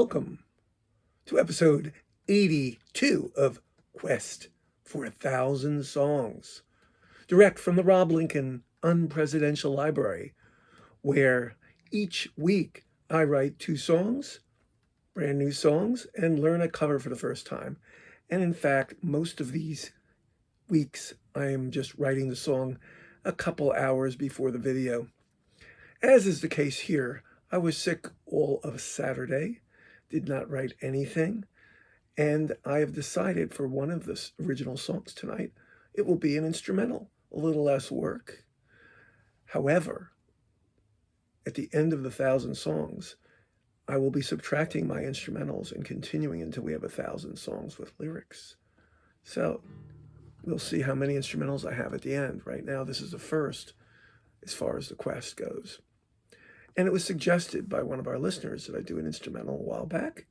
welcome to episode 82 of Quest for 1,000 Songs, direct from the Rob Lincoln Unpresidential Library, where each week I write 2 songs, brand new songs, and learn a cover for the first time. And in fact, most of these weeks I am just writing the song a couple hours before the video. As is the case here, I was sick all of Saturday, did not write anything, and I have decided for one of the original songs tonight, it will be an instrumental, a little less work. However, at the end of the 1,000 songs, I will be subtracting my instrumentals and continuing until we have 1,000 songs with lyrics. So we'll see how many instrumentals I have at the end. Right now, this is the first as far as the quest goes. And it was suggested by one of our listeners that I do an instrumental a while back.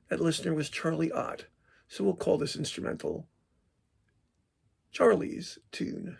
That listener was Charlie Ott. So we'll call this instrumental Charlie's Tune.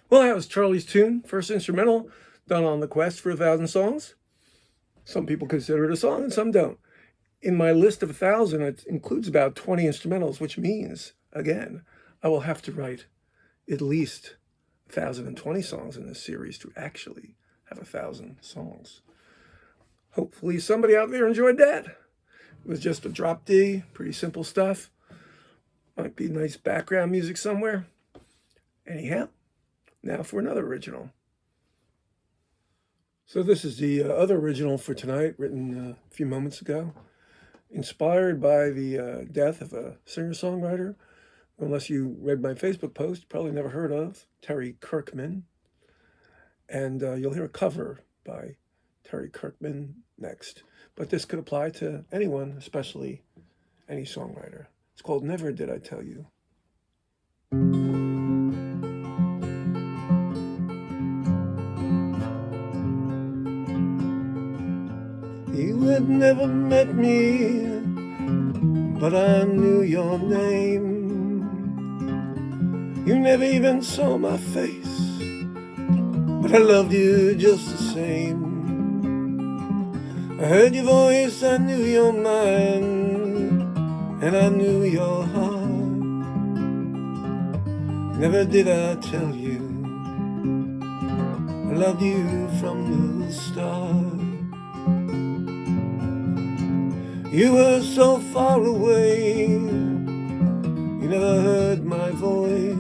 Well, that was Charlie's Tune, first instrumental done on the quest for 1,000 songs. Some people consider it a song and some don't. In my list of 1,000, it includes about 20 instrumentals, which means, again, I will have to write at least 1,020 songs in this series to actually have 1,000 songs. Hopefully somebody out there enjoyed that. It was just a drop D, pretty simple stuff. Might be nice background music somewhere. Anyhow, now for another original. So this is the other original for tonight, written a few moments ago. Inspired by the death of a singer-songwriter, unless you read my Facebook post, probably never heard of, Terry Kirkman. And you'll hear a cover by Terry Kirkman next. But this could apply to anyone, especially any songwriter. It's called Never Did I Tell You. You had never met me, but I knew your name. You never even saw my face, but I loved you just the same. I heard your voice, I knew your mind, and I knew your heart. Never did I tell you I loved you from the start. You were so far away, you never heard my voice.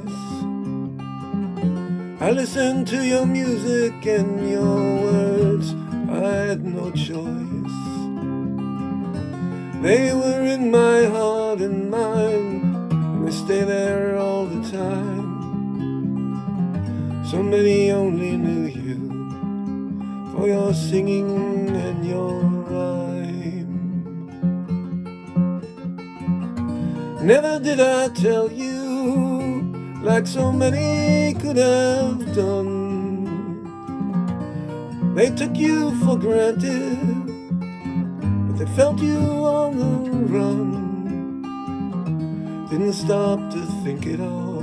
I listened to your music and your words, I had no choice. They were in my heart and mind, and they stay there all the time. So many only knew you for your singing and your rhyme. Never did I tell you like so many could have done. They took you for granted, but they felt you on the run. Didn't stop to think at all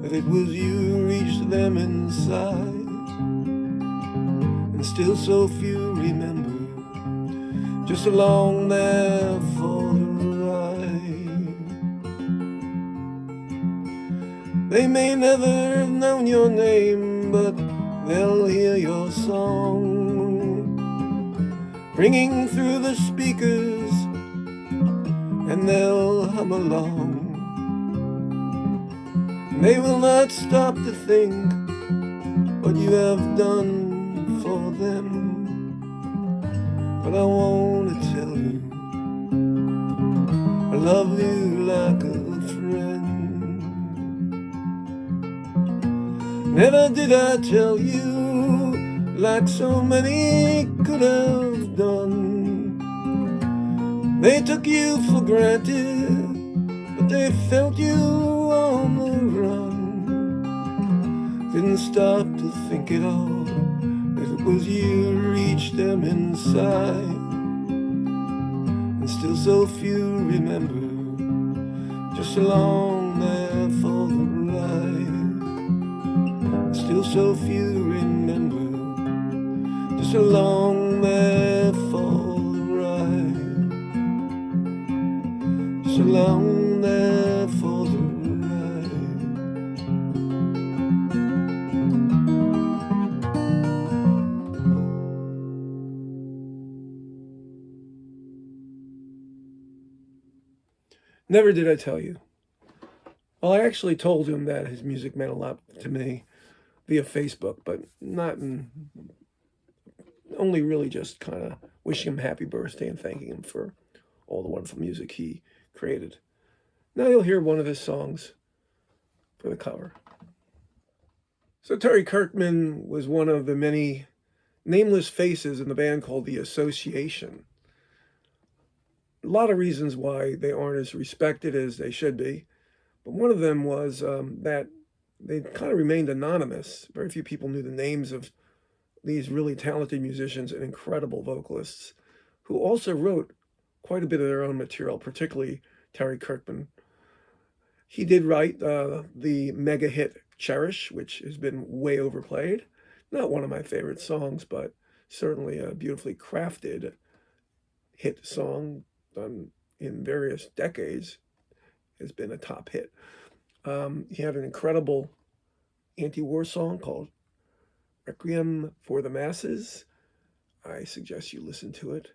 that it was you reached them inside. And still so few remember just along there for the ride. They may never have known your name, but they'll hear your song ringing through the speakers, and they'll hum along. They will not stop to think what you have done for them. But I want to tell you I love you like a friend. Never did I tell you like so many could have done. They took you for granted, but they felt you on the run. Didn't stop to think at all that it was you reached them inside. And still so few remember just along there for the ride. And still so few remember just along there for the ride. Just along there for the ride. Never did I tell you. Well, I actually told him that his music meant a lot to me via Facebook, but not in, only really just kind of wishing him happy birthday and thanking him for all the wonderful music he created. Now you'll hear one of his songs for the cover. So Terry Kirkman was one of the many nameless faces in the band called The Association. A lot of reasons why they aren't as respected as they should be, but one of them was that they kind of remained anonymous. Very few people knew the names of these really talented musicians and incredible vocalists who also wrote quite a bit of their own material, particularly Terry Kirkman. He did write the mega hit Cherish, which has been way overplayed. Not one of my favorite songs, but certainly a beautifully crafted hit song done in various decades. Has been a top hit. He had an incredible anti-war song called Requiem for the Masses. I suggest you listen to it.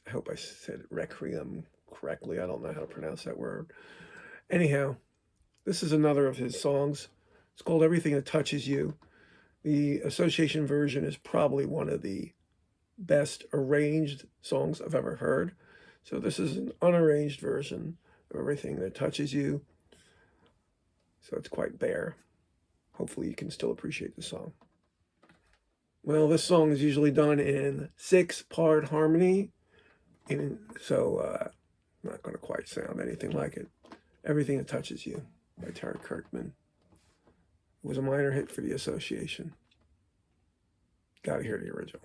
I hope I said Requiem correctly. I don't know how to pronounce that word. Anyhow, this is another of his songs. It's called Everything That Touches You. The Association version is probably one of the best arranged songs I've ever heard. So this is an unarranged version of Everything That Touches You. So it's quite bare. Hopefully you can still appreciate the song. Well, this song is usually done in 6-part harmony. And so I'm not going to quite sound anything like it. Everything That Touches You by Terry Kirkman. It was a minor hit for the Association. Gotta hear the original.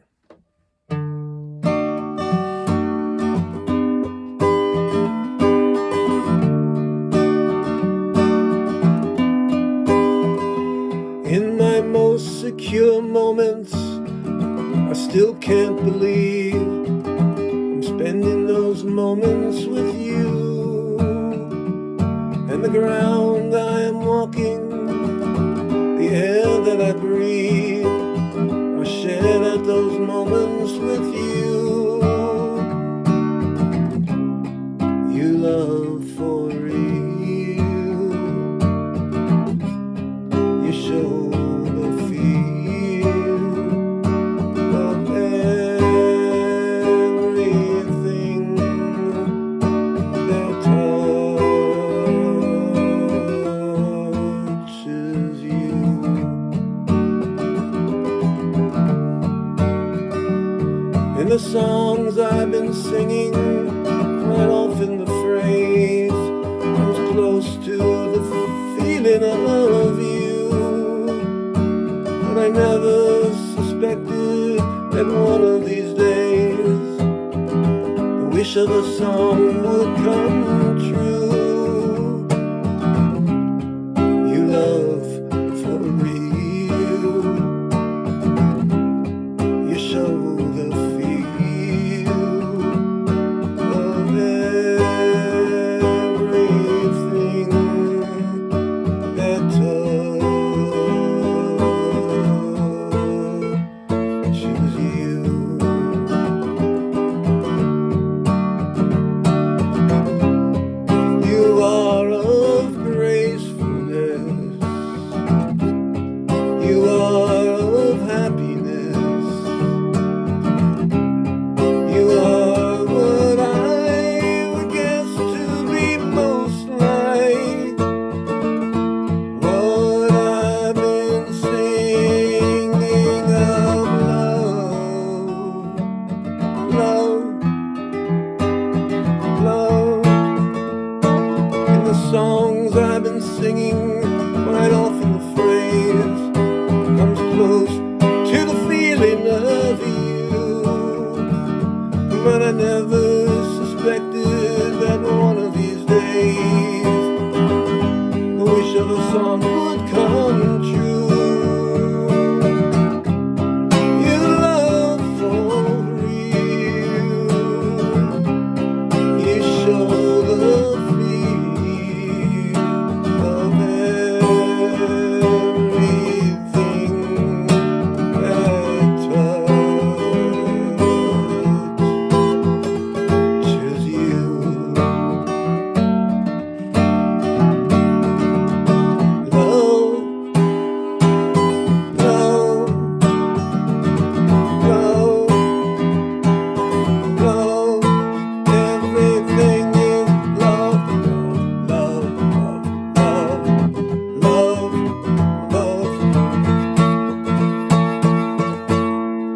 can't believe I'm spending those moments with you. And the ground I am walking, the air that I breathe, I shared at those moments with you. You love for real. You show the feel of everything that touches you. In the songs I've been singing, quite often the phrase comes close to the feeling of you. But I never suspected that one of these days the wish of a song would come true. You love for real. You show the feel of everything that touches you. You are of gracefulness. You are of happiness. You are what I would guess to be most like what I've been singing of love, love, love. In the songs I've been singing, quite often the phrase comes close to the feeling of you. But I never suspected that one of these days the wish of a song would come true. You love for real. You show the feel of everything that touches you. Love, love, love, love. Everything is love, love, love, love, love, love.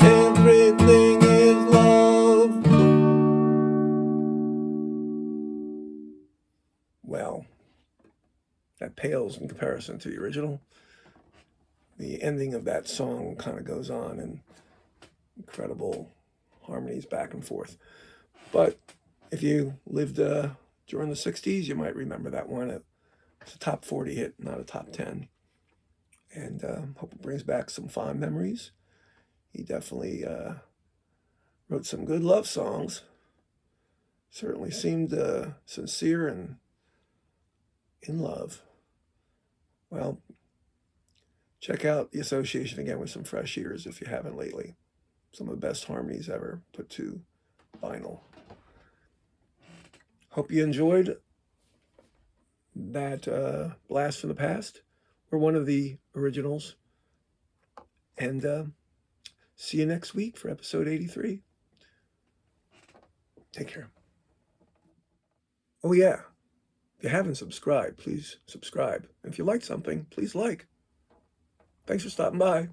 Everything is love. Well, that pales in comparison to the original. The ending of that song kind of goes on in incredible harmonies back and forth. But if you lived during the 60s, you might remember that one. It's a top 40 hit, not a top 10. And hope it brings back some fond memories. He definitely wrote some good love songs. Certainly seemed sincere and in love. Well, check out the association again with some fresh ears if you haven't lately. Some of the best harmonies ever put to vinyl. Hope you enjoyed that blast from the past, or one of the originals. And see you next week for episode 83. Take care. Oh yeah, if you haven't subscribed, please subscribe. If you like something, please like. Thanks for stopping by.